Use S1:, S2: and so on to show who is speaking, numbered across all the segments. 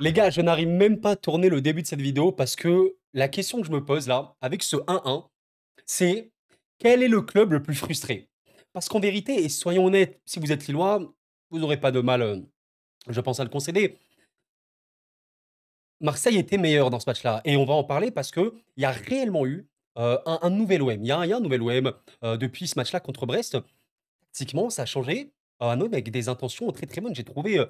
S1: Les gars, je n'arrive même pas à tourner le début de cette vidéo parce que la question que je me pose là, avec ce 1-1, c'est quel est le club le plus frustré? Parce qu'en vérité, et soyons honnêtes, si vous êtes Lillois, vous n'aurez pas de mal, je pense, à le concéder. Marseille était meilleur dans ce match-là et on va en parler parce qu'il y a réellement eu un nouvel OM. Il y a un nouvel OM depuis ce match-là contre Brest. Tactiquement, ça a changé. Un OM avec des intentions très très bonnes. J'ai trouvé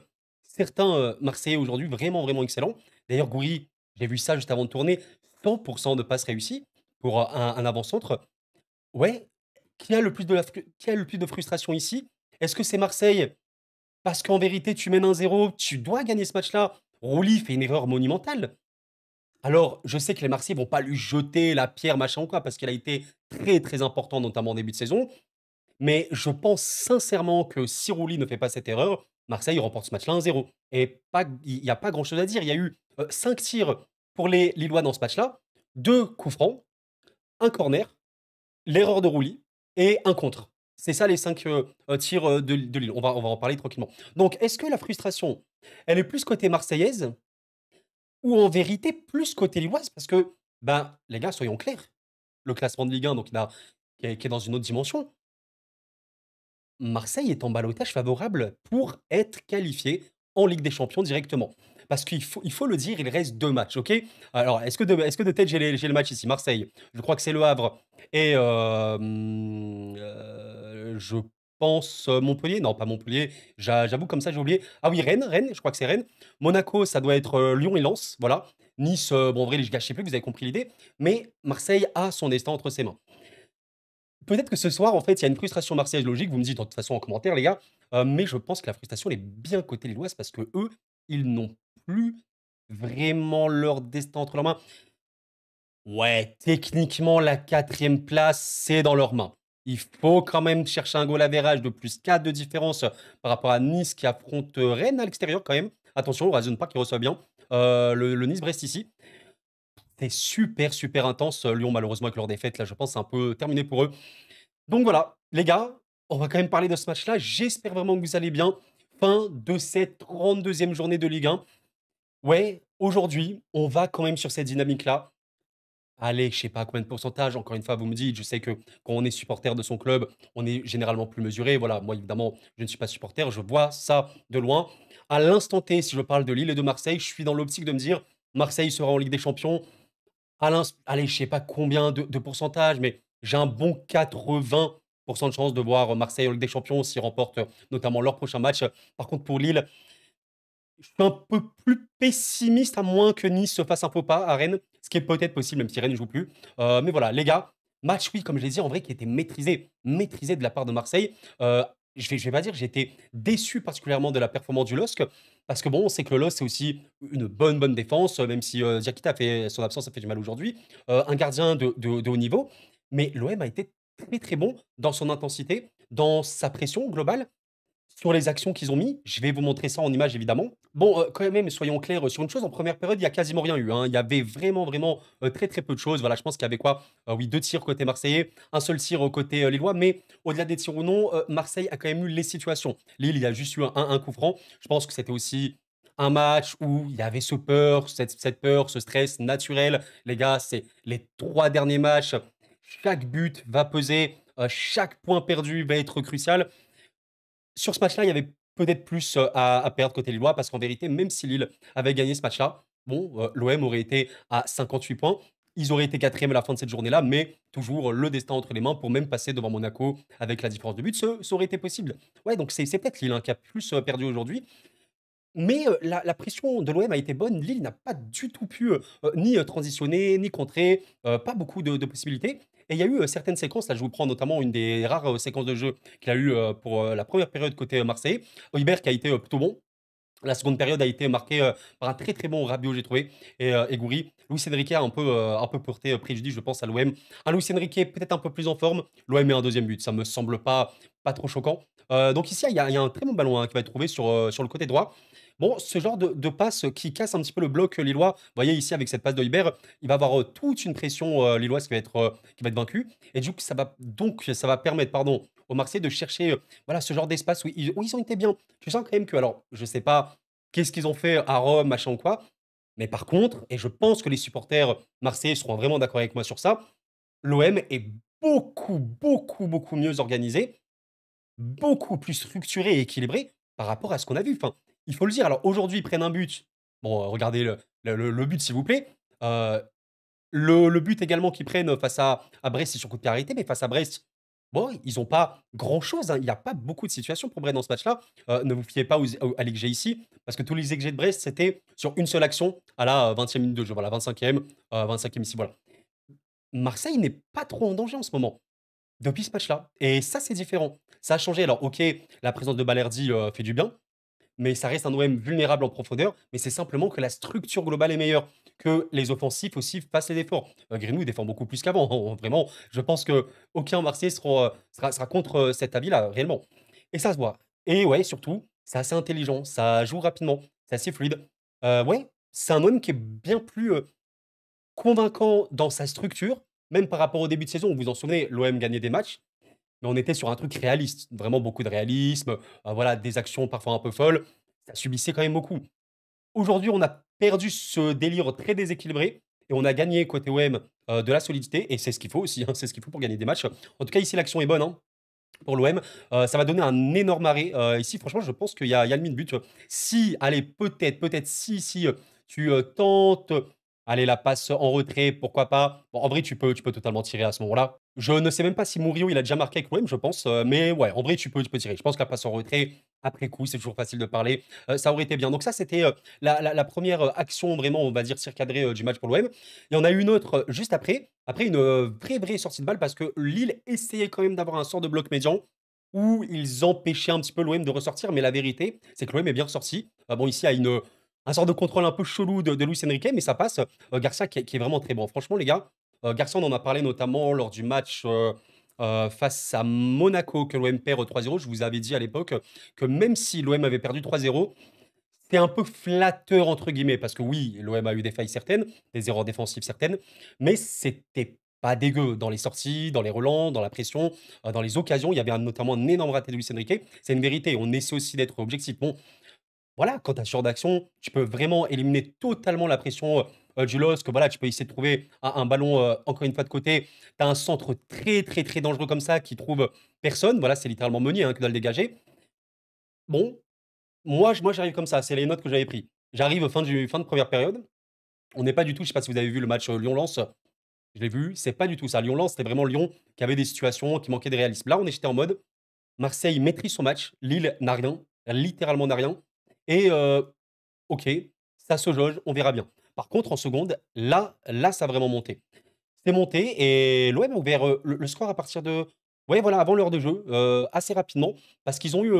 S1: certains Marseillais aujourd'hui vraiment vraiment excellents. D'ailleurs, Gouiri, j'ai vu ça juste avant de tourner, 100% de passes réussies pour un avant-centre. Ouais, qui a le plus de frustration ici? Est-ce que c'est Marseille? Parce qu'en vérité, tu mènes 1-0, tu dois gagner ce match-là. Rouli fait une erreur monumentale. Alors, je sais que les Marseillais vont pas lui jeter la pierre, machin ou quoi, parce qu'elle a été très, très importante, notamment en début de saison. Mais je pense sincèrement que si Rouli ne fait pas cette erreur, Marseille remporte ce match-là 1-0. Et il n'y a pas grand-chose à dire. Il y a eu 5 tirs pour les Lillois dans ce match-là, 2 coups francs, un corner, l'erreur de Rouli et un contre. C'est ça les 5 tirs de Lille. On va en parler tranquillement. Donc, est-ce que la frustration, elle est plus côté marseillaise ou en vérité plus côté lilloise? Parce que, ben, les gars, soyons clairs. Le classement de Ligue 1, donc qui est dans une autre dimension. Marseille est en ballottage favorable pour être qualifié en Ligue des Champions directement. Parce qu'il faut le dire, il reste 2 matchs, OK? Alors, est-ce que de tête j'ai le match ici? Marseille, je crois que c'est Le Havre et je pense, Montpellier? Non, pas Montpellier, j'avoue comme ça j'ai oublié. Ah oui, Rennes, je crois que c'est Rennes. Monaco, ça doit être, Lyon et Lens, voilà. Nice, bon en vrai je gâchais plus, vous avez compris l'idée. Mais Marseille a son destin entre ses mains. Peut-être que ce soir, en fait, il y a une frustration marseillaise logique, vous me dites de toute façon en commentaire les gars, mais je pense que la frustration elle est bien côté lilloise parce que eux, ils n'ont plus vraiment leur destin entre leurs mains. Ouais, techniquement la quatrième place, c'est dans leurs mains. Il faut quand même chercher un goal average de +4 de différence, par rapport à Nice qui affronte, Rennes à l'extérieur quand même. Attention, Horizon Park qui reçoit bien, le Nice-Brest ici. C'est super, super intense, Lyon malheureusement avec leur défaite là, je pense c'est un peu terminé pour eux. Donc voilà, les gars, on va quand même parler de ce match-là. J'espère vraiment que vous allez bien. Fin de cette 32e journée de Ligue 1. Ouais, aujourd'hui, on va quand même sur cette dynamique-là. Allez, je sais pas combien de pourcentage, encore une fois, vous me dites, je sais que quand on est supporter de son club, on est généralement plus mesuré. Voilà, moi évidemment, je ne suis pas supporter, je vois ça de loin. À l'instant T, si je parle de Lille et de Marseille, je suis dans l'optique de me dire, Marseille sera en Ligue des Champions. Allez, je sais pas combien de pourcentage, mais j'ai un bon 80% de chance de voir Marseille en Ligue des Champions s'ils remportent, notamment leur prochain match. Par contre, pour Lille, je suis un peu plus pessimiste, à moins que Nice se fasse un faux pas à Rennes, ce qui est peut-être possible, même si Rennes ne joue plus. Mais voilà, les gars, match, oui, comme je l'ai dit, en vrai, qui était maîtrisé de la part de Marseille. Je vais pas dire que j'ai été déçu particulièrement de la performance du LOSC, parce que bon, on sait que le LOSC, c'est aussi une bonne défense, même si Diakité a fait son absence, ça fait du mal aujourd'hui. Un gardien de haut niveau. Mais l'OM a été très très bon dans son intensité, dans sa pression globale. Sur les actions qu'ils ont mis, je vais vous montrer ça en image évidemment. Bon, quand même, soyons clairs, sur une chose, en première période, il y a quasiment rien eu, hein. Il y avait vraiment, très, très peu de choses. Voilà, je pense qu'il y avait quoi? Oui, 2 tirs côté marseillais, un seul tir, côté, lillois, mais au-delà des tirs ou non, Marseille a quand même eu les situations. Lille, il y a juste eu un coup franc. Je pense que c'était aussi un match où il y avait ce peur, cette peur, ce stress naturel. Les gars, c'est les 3 derniers matchs, chaque but va peser, chaque point perdu va être crucial. Sur ce match-là, il y avait peut-être plus, à perdre côté lillois parce qu'en vérité, même si Lille avait gagné ce match-là, bon, l'OM aurait été à 58 points. Ils auraient été 4e à la fin de cette journée-là, mais toujours le destin entre les mains pour même passer devant Monaco avec la différence de but, ça aurait été possible. Ouais, donc c'est peut-être Lille, hein, qui a plus, perdu aujourd'hui. Mais la pression de l'OM a été bonne. Lille n'a pas du tout pu, ni, transitionner, ni contrer, pas beaucoup de possibilités et il y a eu, certaines séquences, là je vous prends notamment une des rares, séquences de jeu qu'il a eu, pour, la première période côté, marseillais. Højbjerg qui a été, plutôt bon. La seconde période a été marquée, par un très, très bon Rabiot, j'ai trouvé et Gouiri. Luis Enrique a un peu porté, préjudice, je pense, à l'OM. Un Luis Enrique peut-être un peu plus en forme. L'OM met un deuxième but, ça me semble pas trop choquant. Donc ici, il y a un très bon ballon, hein, qui va être trouvé sur le côté droit. Bon, ce genre de passe qui casse un petit peu le bloc, lillois. Vous voyez ici avec cette passe d'Højbjerg, il va avoir, toute une pression, lilloise qui va être vaincue et du coup, ça va permettre, pardon, aux Marseillais de chercher, voilà, ce genre d'espace où ils ont été bien. Tu sens quand même que alors, je sais pas qu'est-ce qu'ils ont fait à Rome, machin ou quoi. Mais par contre, et je pense que les supporters marseillais seront vraiment d'accord avec moi sur ça, l'OM est beaucoup, beaucoup, beaucoup mieux organisé, beaucoup plus structuré et équilibré par rapport à ce qu'on a vu. Enfin, il faut le dire. Alors aujourd'hui, ils prennent un but. Bon, regardez le but, s'il vous plaît. Euh, le but également qu'ils prennent face à Brest, c'est sur coup de pied arrêté, mais face à Brest, bon, ils n'ont pas grand-chose, hein. Il n'y a pas beaucoup de situations pour Brest dans ce match-là. Ne vous fiez pas à l'XG ici, parce que tous les XG de Brest, c'était sur une seule action à la 20e minute de jeu. Voilà, 25e, 25e ici, voilà. Marseille n'est pas trop en danger en ce moment, depuis ce match-là. Et ça, c'est différent. Ça a changé. Alors, ok, la présence de Balerdi fait du bien, mais ça reste un OM vulnérable en profondeur. Mais c'est simplement que la structure globale est meilleure, que les offensifs aussi fassent les efforts. Greenwood défend beaucoup plus qu'avant, hein. Vraiment, je pense que aucun Marseillais sera contre cet avis-là, réellement. Et ça se voit. Et ouais, surtout, c'est assez intelligent, ça joue rapidement, c'est assez fluide. Ouais, c'est un OM qui est bien plus convaincant dans sa structure, même par rapport au début de saison. Vous vous en souvenez, l'OM gagnait des matchs, mais on était sur un truc réaliste, vraiment beaucoup de réalisme, voilà, des actions parfois un peu folles. Ça subissait quand même beaucoup. Aujourd'hui, on a perdu ce délire très déséquilibré et on a gagné côté OM de la solidité et c'est ce qu'il faut aussi, hein, c'est ce qu'il faut pour gagner des matchs. En tout cas, ici, l'action est bonne, hein, pour l'OM. Ça va donner un énorme arrêt. Ici, franchement, je pense qu'il y a le but. Si, allez, peut-être, si tu tentes, allez, la passe en retrait, pourquoi pas. Bon, en vrai, tu peux totalement tirer à ce moment-là. Je ne sais même pas si Murillo, il a déjà marqué avec l'OM, je pense. Mais ouais, en vrai, tu peux tirer. Je pense que la passe en retrait, après coup, c'est toujours facile de parler. Ça aurait été bien. Donc ça, c'était la première action, vraiment, on va dire, circadrée du match pour l'OM. Il y en a eu une autre juste après une vraie sortie de balle, parce que Lille essayait quand même d'avoir un sort de bloc médian où ils empêchaient un petit peu l'OM de ressortir. Mais la vérité, c'est que l'OM est bien ressorti. Bon, ici, il y a un sort de contrôle un peu chelou de Luis Enrique, mais ça passe. Garcia qui est vraiment très bon. Franchement, les gars, Garcia, on en a parlé notamment lors du match face à Monaco, que l'OM perd 3-0. Je vous avais dit à l'époque que même si l'OM avait perdu 3-0, c'était un peu flatteur, entre guillemets, parce que oui, l'OM a eu des failles certaines, des erreurs défensives certaines, mais c'était pas dégueu dans les sorties, dans les relents, dans la pression, dans les occasions. Il y avait notamment un énorme raté de Luis Enrique. C'est une vérité. On essaie aussi d'être objectif. Bon, voilà, quand tu as ce genre d'action, tu peux vraiment éliminer totalement la pression du LOSC. Voilà, tu peux essayer de trouver un ballon, encore une fois, de côté. Tu as un centre très, très, très dangereux comme ça qui trouve personne. Voilà, c'est littéralement Meunier, hein, qui doit le dégager. Bon, moi j'arrive comme ça. C'est les notes que j'avais pris. J'arrive fin de première période. On n'est pas du tout, je sais pas si vous avez vu le match Lyon-Lens. Je l'ai vu, c'est pas du tout ça. Lyon-Lens, c'était vraiment Lyon qui avait des situations, qui manquaient de réalisme. Là, j'étais en mode Marseille maîtrise son match. Lille n'a rien, littéralement n'a rien. Et ok, ça se jauge, on verra bien. Par contre, en seconde, là, ça a vraiment monté. C'est monté et l'OM a ouvert le score à partir de, ouais, voilà, avant l'heure de jeu, assez rapidement, parce qu'ils ont eu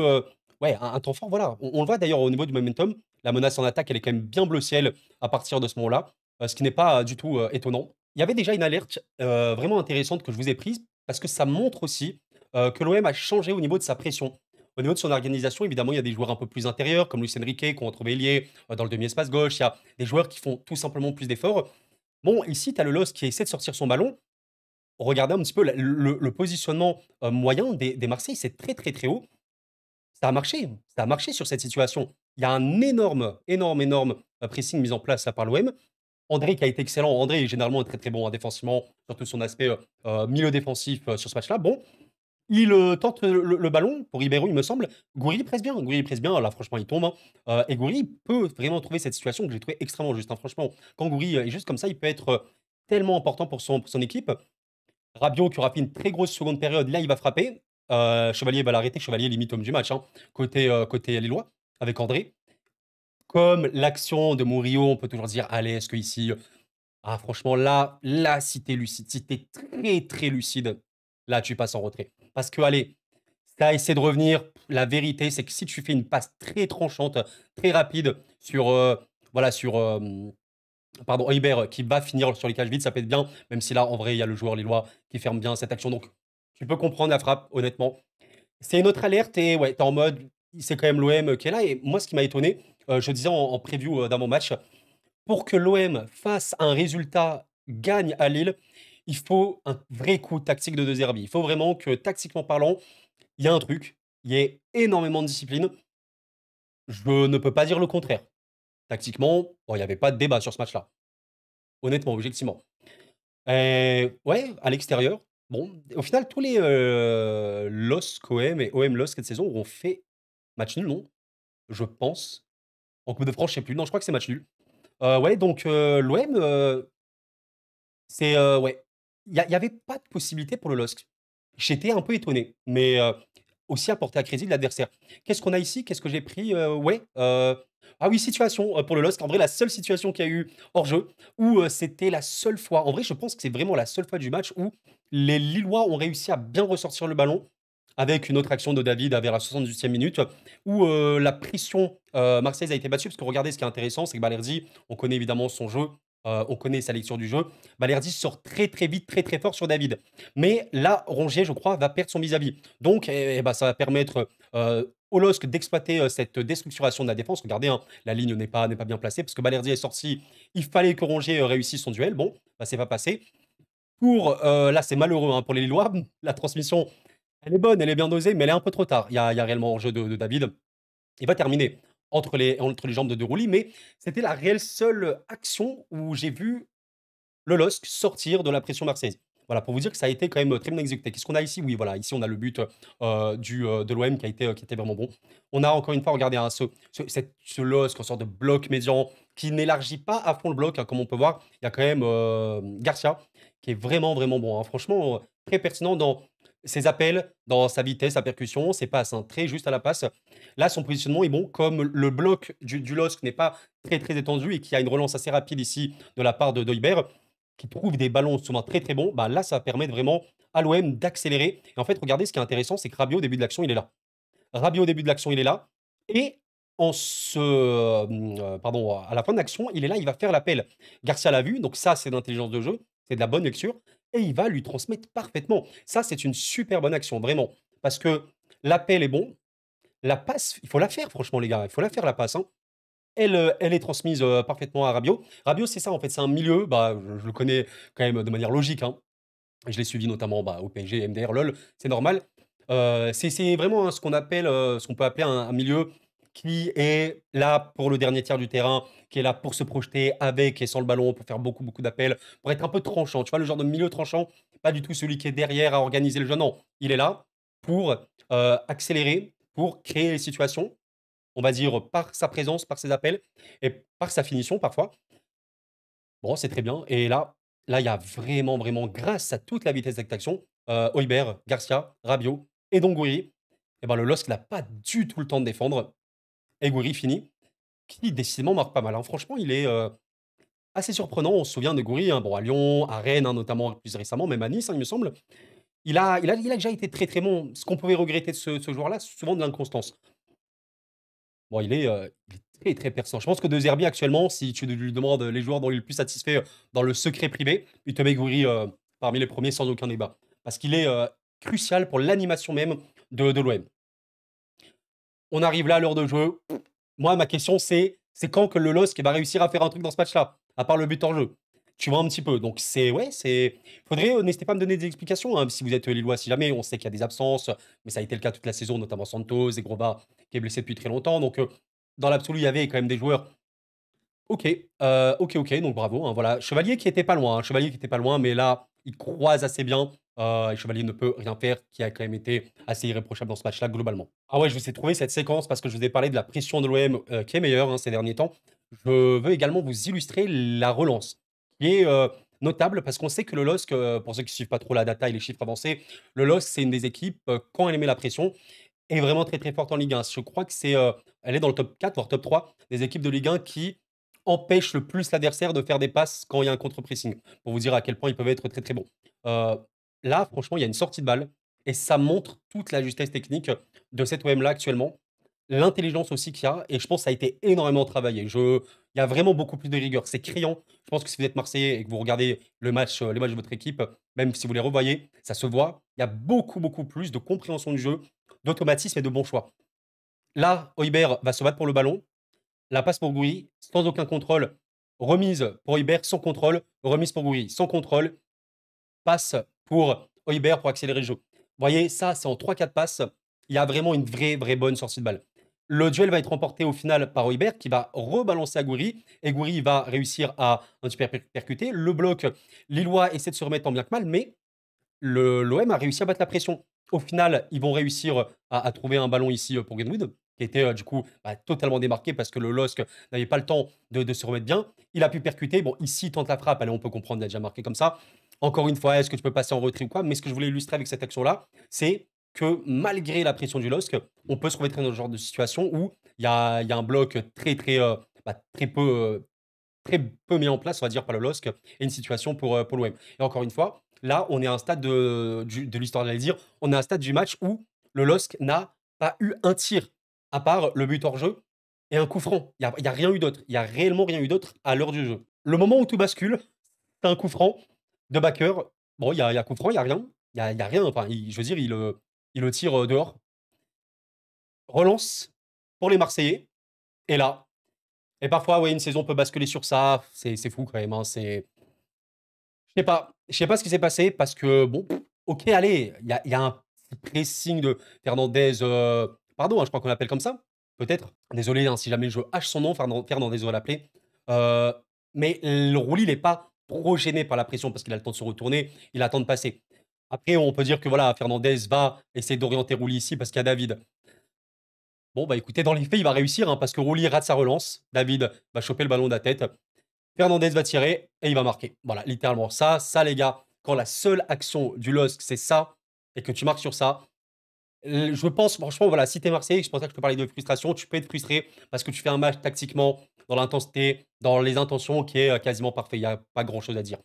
S1: ouais, un temps fort. Voilà. On le voit d'ailleurs au niveau du momentum. La menace en attaque, elle est quand même bien bleu ciel à partir de ce moment-là, ce qui n'est pas du tout étonnant. Il y avait déjà une alerte vraiment intéressante que je vous ai prise, parce que ça montre aussi que l'OM a changé au niveau de sa pression. Au niveau de son organisation, évidemment, il y a des joueurs un peu plus intérieurs, comme Luis Enrique, qu'on retrouve ailier dans le demi-espace gauche. Il y a des joueurs qui font tout simplement plus d'efforts. Bon, ici, tu as le LOS qui essaie de sortir son ballon. Regardez un petit peu le positionnement moyen des Marseillais, c'est très très très haut. Ça a marché sur cette situation. Il y a un énorme pressing mis en place là, par l'OM. André qui a été excellent. André est généralement très très bon, hein, défensivement, surtout son aspect milieu défensif sur ce match-là. Bon, il tente le ballon pour Ribeiro, il me semble. Gouiri presse bien. Gouiri presse bien. Là, franchement, il tombe, hein. Et Gouiri peut vraiment trouver cette situation que j'ai trouvé extrêmement juste, hein. Franchement, quand Gouiri est juste comme ça, il peut être tellement important pour son équipe. Rabiot qui aura fait une très grosse seconde période. Là, il va frapper. Chevalier va l'arrêter. Chevalier limite homme du match, hein, côté Lillois, avec André. Comme l'action de Murillo, on peut toujours dire, allez, est-ce que ici, ah, franchement, là, si t'es lucide, si t'es très, très lucide, là, tu passes en retrait. Parce que, allez, t'as essayé de revenir. La vérité, c'est que si tu fais une passe très tranchante, très rapide sur, voilà, sur, pardon, Heuber qui va finir sur les cages vides, ça peut être bien, même si là, en vrai, il y a le joueur lillois qui ferme bien cette action. Donc, tu peux comprendre la frappe, honnêtement. C'est une autre alerte et ouais, t'es en mode, c'est quand même l'OM qui est là. Et moi, ce qui m'a étonné, je disais en preview d'avant-match, pour que l'OM fasse un résultat, gagne à Lille, il faut un vrai coup tactique de De Zerbi. Il faut vraiment que, tactiquement parlant, il y a un truc, il y ait énormément de discipline. Je ne peux pas dire le contraire. Tactiquement, bon, il y avait pas de débat sur ce match-là. Honnêtement, objectivement. Ouais, à l'extérieur, bon, au final, tous les, LOSC OM et OM LOSC cette saison ont fait match nul, non? Je pense. En Coupe de France, je sais plus. Non, je crois que c'est match nul. Ouais, donc l'OM, c'est, ouais, il y avait pas de possibilité pour le LOSC. J'étais un peu étonné, mais aussi à porter à crédit de l'adversaire. Qu'est-ce qu'on a ici? Qu'est-ce que j'ai pris? Ouais, ah oui, situation, pour le LOSC. En vrai, la seule situation qu'il y a eu hors jeu où, c'était la seule fois en vrai, je pense que c'est vraiment la seule fois du match où les Lillois ont réussi à bien ressortir le ballon avec une autre action de David vers la 78e minute où, la pression, marseillaise a été battue. Parce que regardez, ce qui est intéressant, c'est que Balerdi, on connaît évidemment son jeu, on connaît sa lecture du jeu. Balerdi sort très, très vite, très, très fort sur David. Mais là, Rongier, je crois, va perdre son vis-à-vis. Donc, bah, ça va permettre au LOSC d'exploiter cette déstructuration de la défense. Regardez, hein, la ligne n'est pas bien placée parce que Balerdi est sorti. Il fallait que Rongier réussisse son duel. Bon, bah, c'est pas passé. Là, c'est malheureux hein, pour les Lillois. La transmission, elle est bonne, elle est bien dosée, mais elle est un peu trop tard. Il y a réellement hors-jeu de David. Il va terminer entre les jambes de De Rouly, mais c'était la réelle seule action où j'ai vu le LOSC sortir de la pression marseillaise. Voilà, pour vous dire que ça a été quand même très bien exécuté. Qu'est-ce qu'on a ici? Oui, voilà, ici on a le but de l'OM qui a été vraiment bon. On a encore une fois, regardé hein, ce LOSC en sorte de bloc médian qui n'élargit pas à fond le bloc, hein, comme on peut voir. Il y a quand même Garcia qui est vraiment, vraiment bon, hein. Franchement, très pertinent dans ses appels, dans sa vitesse, sa percussion, ses passes, hein, très juste à la passe. Là, son positionnement est bon, comme le bloc du LOSC n'est pas très, très étendu et qui a une relance assez rapide ici de la part de Doibert qui trouve des ballons souvent très très bons, bah là, ça va permettre vraiment à l'OM d'accélérer. Et en fait, regardez, ce qui est intéressant, c'est que Rabiot, au début de l'action, il est là. Rabiot, au début de l'action, il est là. Et pardon, à la fin de l'action, il est là, il va faire l'appel. Garcia l'a vu, donc ça, c'est de l'intelligence de jeu, c'est de la bonne lecture. Et il va lui transmettre parfaitement. Ça, c'est une super bonne action, vraiment. Parce que l'appel est bon. La passe, il faut la faire, franchement, les gars. Il faut la faire, la passe, hein. Elle est transmise, parfaitement à Rabiot. Rabiot, c'est ça, en fait, c'est un milieu, bah, je le connais quand même de manière logique, hein. Je l'ai suivi notamment, bah, au PSG, MDR, LOL, c'est normal. C'est vraiment, hein, ce qu'on peut appeler un milieu qui est là pour le dernier tiers du terrain, qui est là pour se projeter avec et sans le ballon, pour faire beaucoup, beaucoup d'appels, pour être un peu tranchant. Tu vois, le genre de milieu tranchant, pas du tout celui qui est derrière à organiser le jeu, non. Il est là pour, accélérer, pour créer les situations on va dire, par sa présence, par ses appels et par sa finition parfois. Bon, c'est très bien et là, il y a vraiment, vraiment grâce à toute la vitesse d'extraction, Højbjerg, Garcia, Rabiot et Dongouri et ben, le LOSC n'a pas du tout le temps de défendre et Gouiri finit, qui décidément marque pas mal, hein. Franchement, il est, assez surprenant. On se souvient de Gouiri, hein, bon à Lyon, à Rennes, hein, notamment plus récemment, même à Nice, hein, il me semble. Il a déjà été très, très bon. Ce qu'on pouvait regretter de ce joueur-là, c'est souvent de l'inconstance. Bon, il est très pertinent. Je pense que De Zerbi actuellement, si tu lui demandes les joueurs dont il est le plus satisfait, dans le secret privé, il te met Gouiri, parmi les premiers sans aucun débat. Parce qu'il est, crucial pour l'animation même de l'OM. On arrive là à l'heure de jeu. Moi, ma question, c'est quand que le LOSC va réussir à faire un truc dans ce match-là? À part le but en jeu. Tu vois un petit peu. Donc c'est ouais, faudrait, n'hésitez pas à me donner des explications, hein, si vous êtes, lillois, si jamais. On sait qu'il y a des absences, mais ça a été le cas toute la saison, notamment Santos et Grosba qui est blessé depuis très longtemps. Donc, dans l'absolu, il y avait quand même des joueurs OK, OK, OK, donc bravo, hein, voilà. Chevalier qui était pas loin, hein, Chevalier qui était pas loin, mais là, il croise assez bien, et Chevalier ne peut rien faire, qui a quand même été assez irréprochable dans ce match-là, globalement. Ah ouais, je vous ai trouvé cette séquence parce que je vous ai parlé de la pression de l'OM, qui est meilleure, hein, ces derniers temps. Je veux également vous illustrer la relance, qui est, notable parce qu'on sait que le LOSC, pour ceux qui suivent pas trop la data et les chiffres avancés, le LOSC, c'est une des équipes, quand elle met la pression, est vraiment très, très forte en Ligue 1. Je crois que elle est dans le top 4 voire top 3 des équipes de Ligue 1 qui empêchent le plus l'adversaire de faire des passes quand il y a un contre-pressing. Pour vous dire à quel point ils peuvent être très, très bons. Heu, Là, franchement, il y a une sortie de balle et ça montre toute la justesse technique de cet OM-là actuellement. L'intelligence aussi qu'il y a et je pense que ça a été énormément travaillé. Il y a vraiment beaucoup plus de rigueur. C'est criant. Je pense que si vous êtes Marseillais et que vous regardez les matchs de votre équipe, même si vous les revoyez, ça se voit. Il y a beaucoup, beaucoup plus de compréhension du jeu, d'automatisme et de bons choix. Là, Højbjerg va se battre pour le ballon. La passe pour Gouiri, sans aucun contrôle. Remise pour Højbjerg, sans contrôle. Remise pour Gouiri, sans contrôle. Passe pour Højbjerg pour accélérer le jeu. Vous voyez, ça, c'est en 3-4 passes. Il y a vraiment une vraie, vraie bonne sortie de balle. Le duel va être remporté au final par Højbjerg qui va rebalancer à Gouiri et Gouiri va réussir à un petit peu percuter. Le bloc lillois essaie de se remettre en bien que mal, mais l'OM a réussi à battre la pression. Au final, ils vont réussir à trouver un ballon ici pour Greenwood, qui était du coup totalement démarqué parce que le LOSC n'avait pas le temps de se remettre bien. Il a pu percuter. Bon, ici, il tente la frappe. Allez, on peut comprendre, il a déjà marqué comme ça. Encore une fois, est-ce que tu peux passer en retrait ou quoi? Mais ce que je voulais illustrer avec cette action-là, c'est que malgré la pression du LOSC, on peut se retrouver dans ce genre de situation où il y a un bloc très peu mis en place, on va dire, par le LOSC, et une situation pour l'OM. Et encore une fois, là, on est à un stade de l'histoire, j'allais dire, on est à un stade du match où le LOSC n'a pas eu un tir, à part le but hors jeu et un coup franc. Il y a rien eu d'autre. Il y a réellement rien eu d'autre à l'heure du jeu. Le moment où tout bascule, c'est un coup franc de backer. Bon, il y a coup franc, il y a rien. Il y a rien. Enfin, je veux dire, il le tire dehors. Relance pour les Marseillais. Et là, et parfois, ouais, une saison peut basculer sur ça. C'est fou quand même, hein. Je sais pas. Je sais pas ce qui s'est passé parce que, bon, ok, allez, il y a un petit pressing de Fernandez. Pardon, hein, je crois qu'on l'appelle comme ça. Peut-être. Désolé hein, si jamais je hache son nom, Fernandez, on va l'appeler. Euh, mais le Rouli, il n'est pas trop gêné par la pression parce qu'il a le temps de se retourner, il a le temps de passer. Après, on peut dire que voilà, Fernandez va essayer d'orienter Rouli ici parce qu'il y a David. Bon, bah écoutez, dans les faits, il va réussir hein, parce que Rouli rate sa relance. David va choper le ballon de la tête. Fernandez va tirer et il va marquer. Voilà, littéralement. Ça, les gars, quand la seule action du LOSC, c'est ça, et que tu marques sur ça, je pense, franchement, voilà, si t'es Marseillais, c'est pour ça que je peux parler de frustration, tu peux être frustré parce que tu fais un match tactiquement, dans l'intensité, dans les intentions, qui est quasiment parfait. Il n'y a pas grand-chose à dire.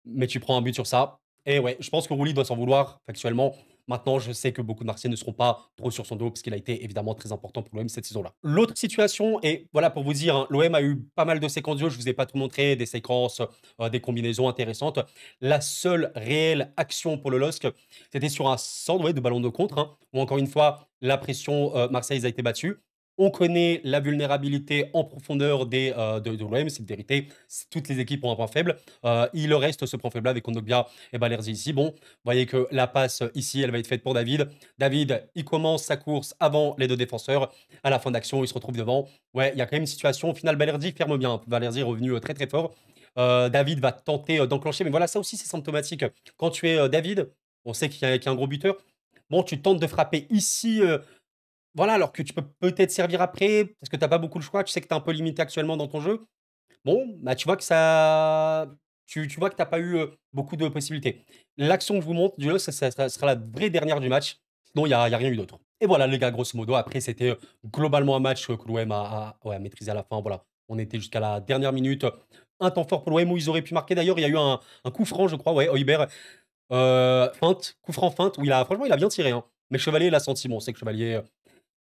S1: Mais tu prends un but sur ça. Et ouais, je pense que Rouli doit s'en vouloir factuellement. Maintenant, je sais que beaucoup de Marseillais ne seront pas trop sur son dos parce qu'il a été évidemment très important pour l'OM cette saison-là. L'autre situation, et voilà pour vous dire, hein, l'OM a eu pas mal de séquences de jeu, je ne vous ai pas tout montré, des séquences, des combinaisons intéressantes. La seule réelle action pour le LOSC, c'était sur un centre ouais, de ballon de contre, hein, où encore une fois, la pression marseillaise a été battue. On connaît la vulnérabilité en profondeur de l'OM, c'est une vérité. Toutes les équipes ont un point faible. Il reste ce point faible avec Kondogbia et Balerzi ici. Bon, vous voyez que la passe ici, elle va être faite pour David. David, il commence sa course avant les deux défenseurs. À la fin d'action, il se retrouve devant. Ouais, il y a quand même une situation. Au final, Balerzi ferme bien. Balerzi est revenu très très fort. David va tenter d'enclencher. Mais voilà, ça aussi, c'est symptomatique. Quand tu es David, on sait qu'il y a un gros buteur. Bon, tu tentes de frapper ici. Voilà, alors que tu peux peut-être servir après, parce que tu n'as pas beaucoup de choix. Tu sais que tu es un peu limité actuellement dans ton jeu. Bon, bah, tu vois que ça tu vois que tu as pas eu, beaucoup de possibilités. L'action que je vous montre, du LOSC, ça sera la vraie dernière du match, sinon il y a rien eu d'autre. Et voilà les gars, grosso modo, après c'était, globalement un match, que l'OM a maîtrisé à la fin, voilà. On était jusqu'à la dernière minute, un temps fort pour l'OM où ils auraient pu marquer d'ailleurs, il y a eu un coup franc je crois, ouais, Højbjerg, feinte, coup franc feinte où franchement il a bien tiré, hein. Mais Chevalier l'a senti, bon, on sait que Chevalier,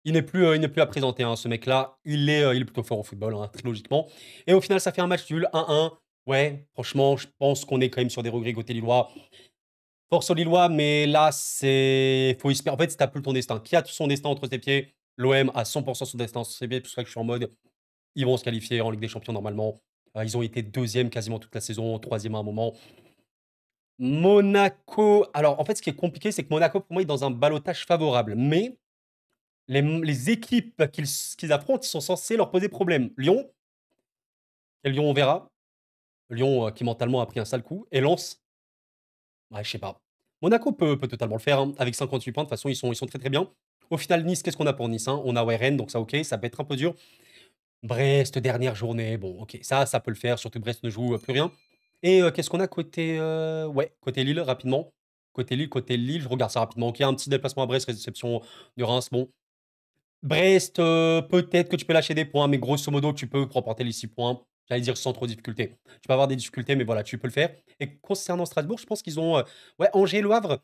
S1: il n'est plus à présenter, hein, ce mec-là. Il est plutôt fort au football, hein, très logiquement. Et au final, ça fait un match nul, 1-1. Ouais, franchement, je pense qu'on est quand même sur des regrets côté Lillois. Force aux Lillois, mais là, faut espérer. En fait, c'est un peu ton destin. Qui a son destin entre ses pieds? L'OM a 100% son destin entre ses pieds. C'est pour ça que je suis en mode, ils vont se qualifier en Ligue des Champions normalement. Ils ont été deuxième quasiment toute la saison, troisième à un moment. Monaco. Alors, en fait, ce qui est compliqué, c'est que Monaco, pour moi, est dans un ballottage favorable. Mais les équipes qu'ils affrontent, ils sont censés leur poser problème. Lyon, et Lyon, on verra. Lyon, qui mentalement a pris un sale coup. Et Lens, ouais, je sais pas. Monaco peut totalement le faire, hein. Avec 58 points, de toute façon, ils sont très très bien. Au final, Nice, qu'est-ce qu'on a pour Nice hein? On a ouais, Rennes, donc ça, ok, ça peut être un peu dur. Brest, dernière journée, bon, ok, ça peut le faire, surtout que Brest ne joue plus rien. Et qu'est-ce qu'on a côté, ouais, côté Lille, rapidement. Côté Lille, je regarde ça rapidement. Ok, un petit déplacement à Brest, réception de Reims, bon. Brest, peut-être que tu peux lâcher des points, mais grosso modo, tu peux remporter les 6 points. J'allais dire sans trop de difficulté. Tu peux avoir des difficultés, mais voilà, tu peux le faire. Et concernant Strasbourg, je pense qu'ils ont ouais, Angers et Le Havre.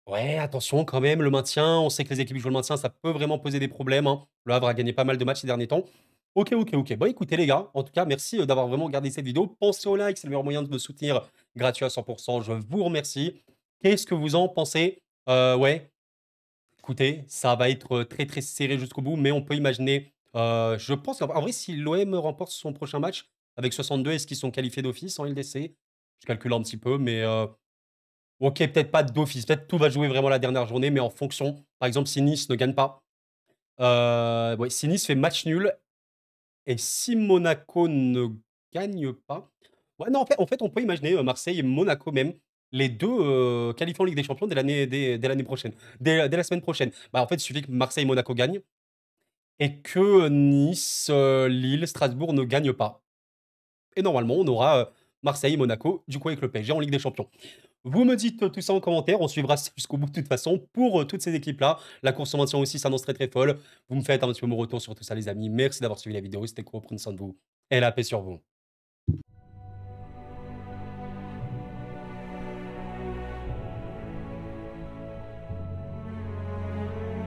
S1: Ouais, attention quand même, le maintien. On sait que les équipes qui jouent le maintien, ça peut vraiment poser des problèmes, hein. Le Havre a gagné pas mal de matchs ces derniers temps. Ok, ok, ok. Bon, écoutez, les gars, en tout cas, merci d'avoir vraiment regardé cette vidéo. Pensez au like, c'est le meilleur moyen de me soutenir gratuit à 100%. Je vous remercie. Qu'est-ce que vous en pensez? Ouais, écoutez, ça va être très très serré jusqu'au bout, mais on peut imaginer. Je pense qu'en vrai, si l'OM remporte son prochain match avec 62, est-ce qu'ils sont qualifiés d'office en LDC? Je calcule un petit peu, mais ok, peut-être pas d'office. Peut-être tout va jouer vraiment la dernière journée, mais en fonction. Par exemple, si Nice ne gagne pas, Ouais, si Nice fait match nul et si Monaco ne gagne pas ouais, non, en fait, on peut imaginer, Marseille et Monaco même, les 2 qualifiés en Ligue des Champions dès l'année prochaine, dès la semaine prochaine. Bah, en fait, il suffit que Marseille et Monaco gagnent et que Nice, Lille, Strasbourg ne gagnent pas et normalement, on aura, Marseille et Monaco, du coup, avec le PSG en Ligue des Champions. Vous me dites tout ça en commentaire, on suivra ça jusqu'au bout de toute façon pour, toutes ces équipes-là. La course au maintien aussi s'annonce très, très folle. Vous me faites un petit peu mon retour sur tout ça les amis. Merci d'avoir suivi la vidéo, c'était cool, prenez soin de vous et la paix sur vous.